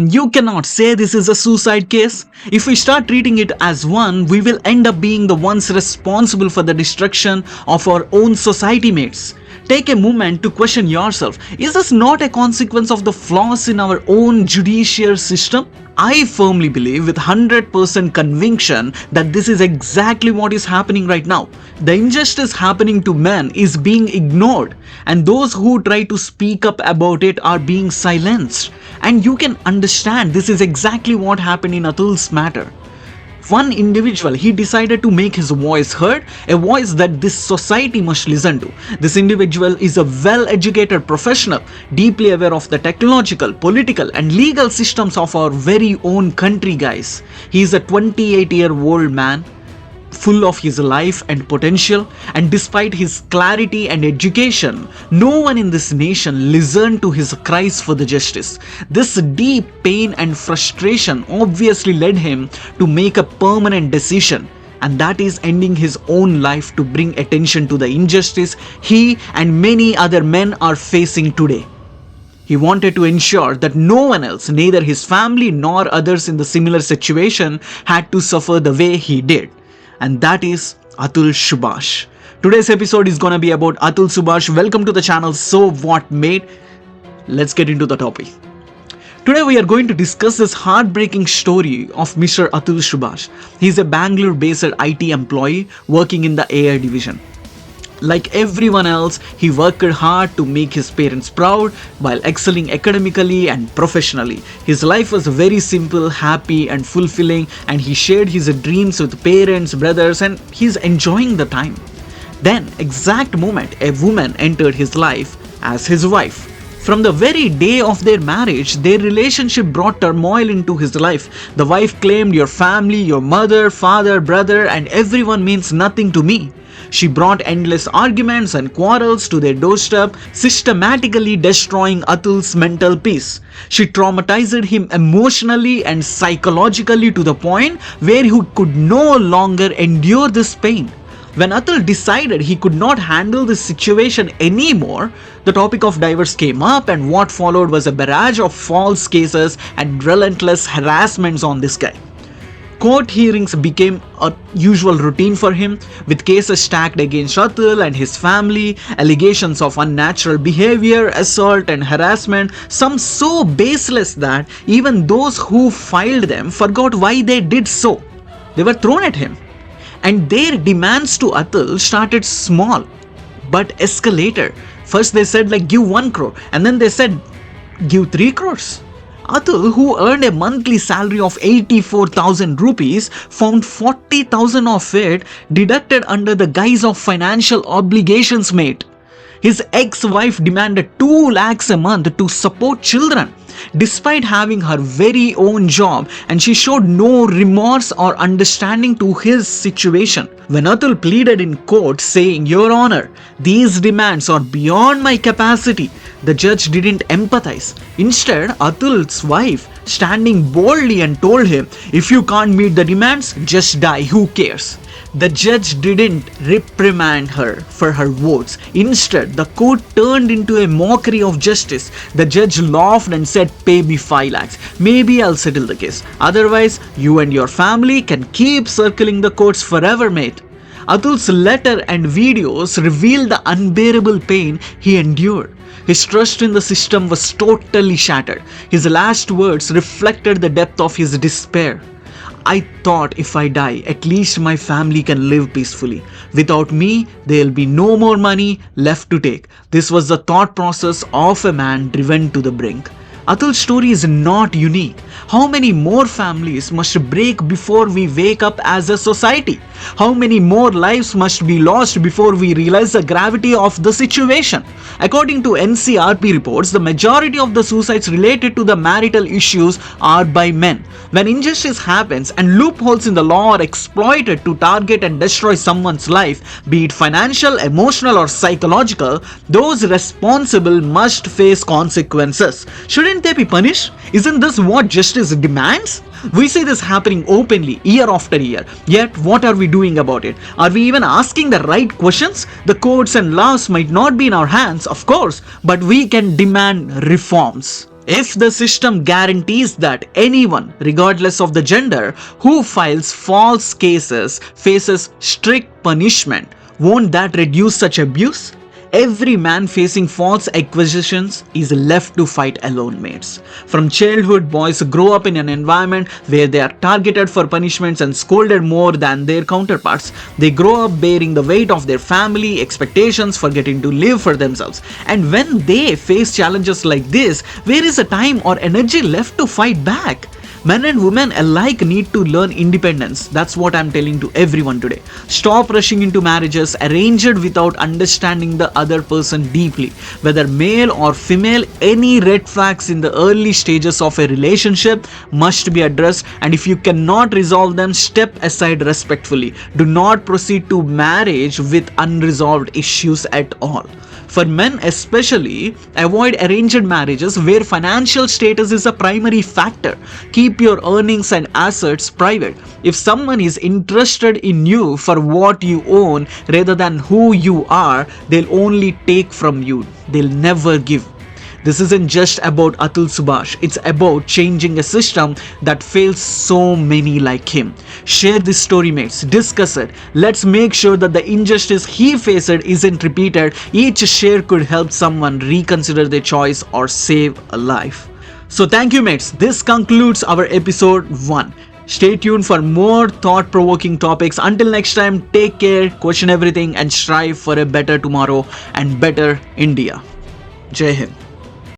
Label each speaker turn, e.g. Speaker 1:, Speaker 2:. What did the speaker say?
Speaker 1: You cannot say this is a suicide case. If we start treating it as one, we will end up being the ones responsible for the destruction of our own society mates. Take a moment to question yourself. Is this not a consequence of the flaws in our own judicial system? I firmly believe with 100% conviction that this is exactly what is happening right now. The injustice happening to men is being ignored, and those who try to speak up about it are being silenced. And you can understand this is exactly what happened in Atul's matter. One individual, he decided to make his voice heard, a voice that this society must listen to. This individual is a well-educated professional, deeply aware of the technological, political and legal systems of our very own country, guys. He is a 28-year-old man, full of his life and potential, and despite his clarity and education, no one in this nation listened to his cries for the justice. This deep pain and frustration obviously led him to make a permanent decision, and that is ending his own life to bring attention to the injustice he and many other men are facing today. He wanted to ensure that no one else, neither his family nor others in the similar situation, had to suffer the way he did. And that is Athul Shubash. Today's episode is gonna be about Atul Subhash. Welcome to the channel So What Mate. Let's get into the topic. Today we are going to discuss this heartbreaking story of Mr. Athul Shubash. He is a Bangalore-based IT employee working in the AI division. Like everyone else, he worked hard to make his parents proud while excelling academically and professionally. His life was very simple, happy and fulfilling, and he shared his dreams with parents, brothers, and he's enjoying the time. Then, exact moment, a woman entered his life as his wife. From the very day of their marriage, their relationship brought turmoil into his life. The wife claimed, "Your family, your mother, father, brother, and everyone means nothing to me." She brought endless arguments and quarrels to their doorstep, systematically destroying Atul's mental peace. She traumatized him emotionally and psychologically to the point where he could no longer endure this pain. When Atul decided he could not handle this situation anymore, the topic of divorce came up, and what followed was a barrage of false cases and relentless harassments on this guy. Court hearings became a usual routine for him, with cases stacked against Atul and his family, allegations of unnatural behavior, assault and harassment, some so baseless that even those who filed them forgot why they did so. They were thrown at him. And their demands to Atul started small but escalated. First they said give 1 crore, and then they said give 3 crores. Atul, who earned a monthly salary of 84,000 rupees, found 40,000 of it deducted under the guise of financial obligations, mate. His ex-wife demanded 2 lakhs a month to support children, despite having her very own job, and she showed no remorse or understanding to his situation. When Atul pleaded in court saying, "Your Honor, these demands are beyond my capacity," the judge didn't empathize. Instead, Atul's wife standing boldly and told him, "If you can't meet the demands, just die, who cares?" The judge didn't reprimand her for her words. Instead, the court turned into a mockery of justice. The judge laughed and said, "Pay me 5 lakhs. Maybe I'll settle the case. Otherwise, you and your family can keep circling the courts forever, mate." Atul's letter and videos revealed the unbearable pain he endured. His trust in the system was totally shattered. His last words reflected the depth of his despair. "I thought if I die, at least my family can live peacefully. Without me, there'll be no more money left to take." This was the thought process of a man driven to the brink. Atul's story is not unique. How many more families must break before we wake up as a society? How many more lives must be lost before we realize the gravity of the situation? According to NCRP reports, the majority of the suicides related to the marital issues are by men. When injustice happens and loopholes in the law are exploited to target and destroy someone's life, be it financial, emotional or psychological, those responsible must face consequences. Shouldn't they be punished? Isn't this what justice demands? We see this happening openly year after year. Yet what are we doing about it? Are we even asking the right questions? The courts and laws might not be in our hands, of course, but we can demand reforms. If the system guarantees that anyone, regardless of the gender, who files false cases faces strict punishment, won't that reduce such abuse? Every man facing false accusations is left to fight alone, mates. From childhood, boys grow up in an environment where they are targeted for punishments and scolded more than their counterparts. They grow up bearing the weight of their family expectations, forgetting to live for themselves. And when they face challenges like this, where is the time or energy left to fight back? Men and women alike need to learn independence. That's what I'm telling to everyone today. Stop rushing into marriages arranged without understanding the other person deeply. Whether male or female, any red flags in the early stages of a relationship must be addressed, and if you cannot resolve them, step aside respectfully. Do not proceed to marriage with unresolved issues at all. For men especially, avoid arranged marriages where financial status is a primary factor. Keep your earnings and assets private. If someone is interested in you for what you own rather than who you are, they'll only take from you. They'll never give. This isn't just about Atul Subhash, it's about changing a system that fails so many like him. Share this story, mates, discuss it. Let's make sure that the injustice he faced isn't repeated. Each share could help someone reconsider their choice or save a life. So thank you, mates. This concludes our episode 1. Stay tuned for more thought-provoking topics. Until next time, take care, question everything, and strive for a better tomorrow and better India. Jai Hind.